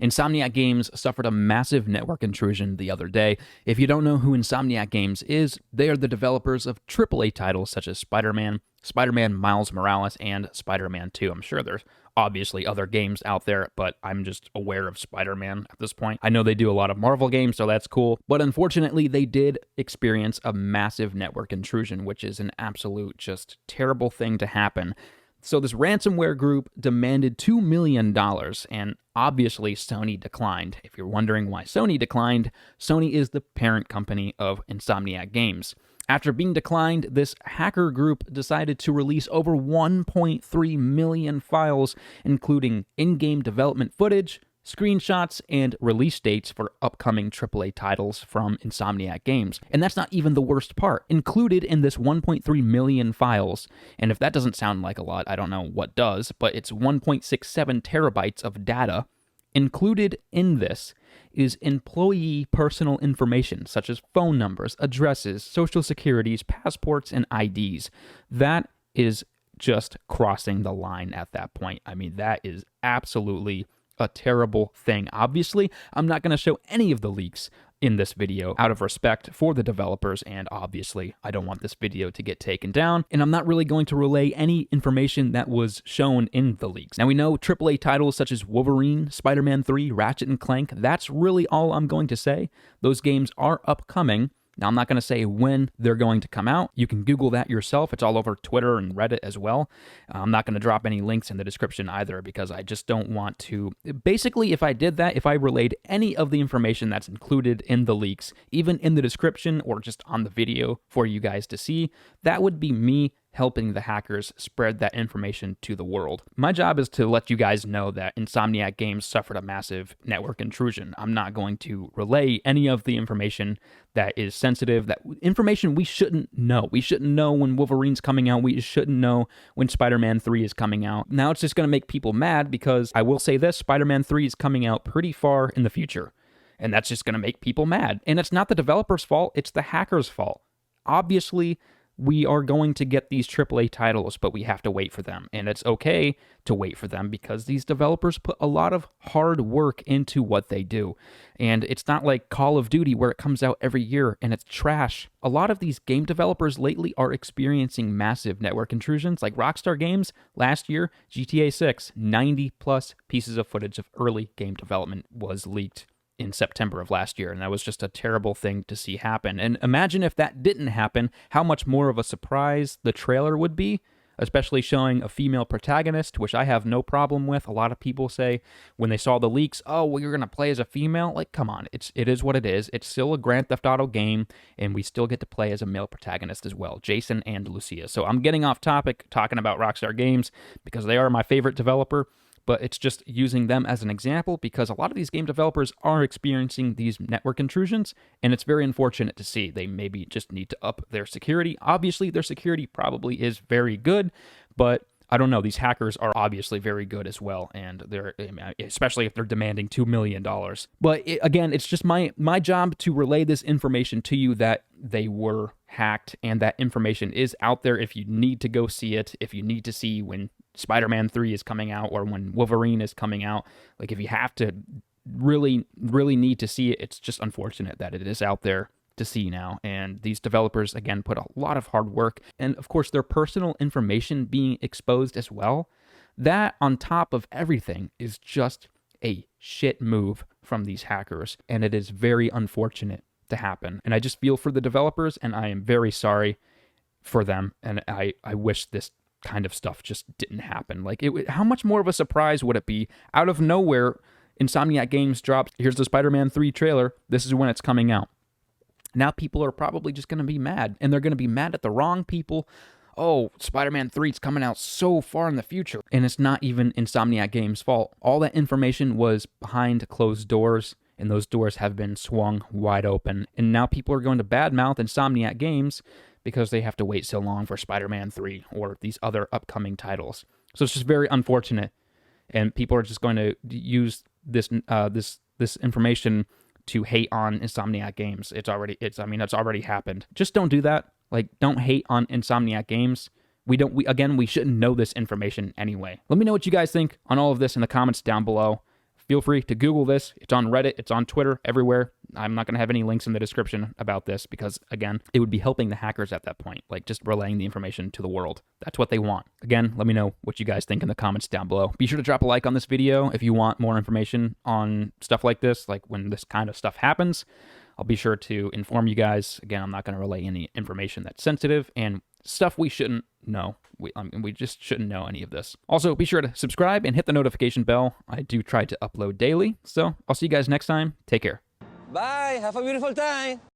Insomniac Games suffered a massive network intrusion the other day. If you don't know who Insomniac Games is, they are the developers of AAA titles such as Spider-Man, Spider-Man Miles Morales, and Spider-Man 2. I'm sure there's obviously other games out there, but I'm just aware of Spider-Man at this point. I know they do a lot of Marvel games, so that's cool. But unfortunately, they did experience a massive network intrusion, which is an absolute just terrible thing to happen. So this ransomware group demanded $2 million, and obviously Sony declined. If you're wondering why Sony declined, Sony is the parent company of Insomniac Games. After being declined, this hacker group decided to release over 1.3 million files, including in-game development footage, screenshots, and release dates for upcoming AAA titles from Insomniac Games. And that's not even the worst part. Included in this 1.3 million files, and if that doesn't sound like a lot, I don't know what does, but it's 1.67 terabytes of data. Included in this is employee personal information, such as phone numbers, addresses, social securities, passports, and IDs. That is just crossing the line at that point. I mean, that is absolutely a terrible thing. Obviously, I'm not going to show any of the leaks in this video out of respect for the developers, and obviously I don't want this video to get taken down, and I'm not really going to relay any information that was shown in the leaks. Now, we know AAA titles such as Wolverine, Spider-Man 3, Ratchet and Clank, that's really all I'm going to say. Those games are upcoming. Now, I'm not going to say when they're going to come out. You can Google that yourself. It's all over Twitter and Reddit as well. I'm not going to drop any links in the description either because I just don't want to. Basically, if I did that, if I relayed any of the information that's included in the leaks, even in the description or just on the video for you guys to see, that would be me helping the hackers spread that information to the world. My job is to let you guys know that Insomniac Games suffered a massive network intrusion. I'm not going to relay any of the information that is sensitive, that information we shouldn't know. We shouldn't know when Wolverine's coming out. We shouldn't know when Spider-Man 3 is coming out. Now it's just going to make people mad because I will say this, Spider-Man 3 is coming out pretty far in the future. And that's just going to make people mad. And it's not the developer's fault, it's the hacker's fault. Obviously, we are going to get these AAA titles, but we have to wait for them. And it's okay to wait for them because these developers put a lot of hard work into what they do. And it's not like Call of Duty where it comes out every year and it's trash. A lot of these game developers lately are experiencing massive network intrusions. Like Rockstar Games, last year, GTA 6, 90 plus pieces of footage of early game development was leaked in September of last year, and that was just a terrible thing to see happen. And imagine if that didn't happen, how much more of a surprise the trailer would be, especially showing a female protagonist, which I have no problem with. A lot of people say when they saw the leaks, oh, well, you're going to play as a female? Like, come on, it is what it is. It's still a Grand Theft Auto game, and we still get to play as a male protagonist as well, Jason and Lucia. So I'm getting off topic talking about Rockstar Games because they are my favorite developer, but it's just using them as an example because a lot of these game developers are experiencing these network intrusions, and it's very unfortunate to see. They maybe just need to up their security. Obviously, their security probably is very good, but I don't know. These hackers are obviously very good as well, and they're, especially if they're demanding $2 million. But again, it's just my job to relay this information to you that they were hacked, and that information is out there if you need to go see it, if you need to see when Spider-Man 3 is coming out or when Wolverine is coming out. Like, if you have to really need to see it, it's just unfortunate that it is out there to see now. And these developers, again, put a lot of hard work, and of course their personal information being exposed as well. That, on top of everything, is just a shit move from these hackers, and it is very unfortunate to happen. And I just feel for the developers, and I am very sorry for them, and I wish this kind of stuff just didn't happen. Like, how much more of a surprise would it be? Out of nowhere, Insomniac Games drops, here's the Spider-Man 3 trailer, this is when it's coming out. Now people are probably just going to be mad, and they're going to be mad at the wrong people. Oh, Spider-Man 3 is coming out so far in the future, and it's not even Insomniac Games' fault. All that information was behind closed doors, and those doors have been swung wide open, and now people are going to badmouth Insomniac Games because they have to wait so long for Spider-Man 3 or these other upcoming titles. So it's just very unfortunate, and people are just going to use this information to hate on Insomniac Games. It's already happened. Just don't do that. Like, don't hate on Insomniac Games. We shouldn't know this information anyway. Let me know what you guys think on all of this in the comments down below. feel free to Google this. It's on Reddit, it's on Twitter, everywhere. I'm not going to have any links in the description about this because, again, it would be helping the hackers at that point, like just relaying the information to the world. That's what they want. Again, let me know what you guys think in the comments down below. Be sure to drop a like on this video if you want more information on stuff like this, like when this kind of stuff happens. I'll be sure to inform you guys. Again, I'm not going to relay any information that's sensitive and stuff we shouldn't know. We just shouldn't know any of this. Also, be sure to subscribe and hit the notification bell. I do try to upload daily, so I'll see you guys next time. Take care. Bye. Have a beautiful time.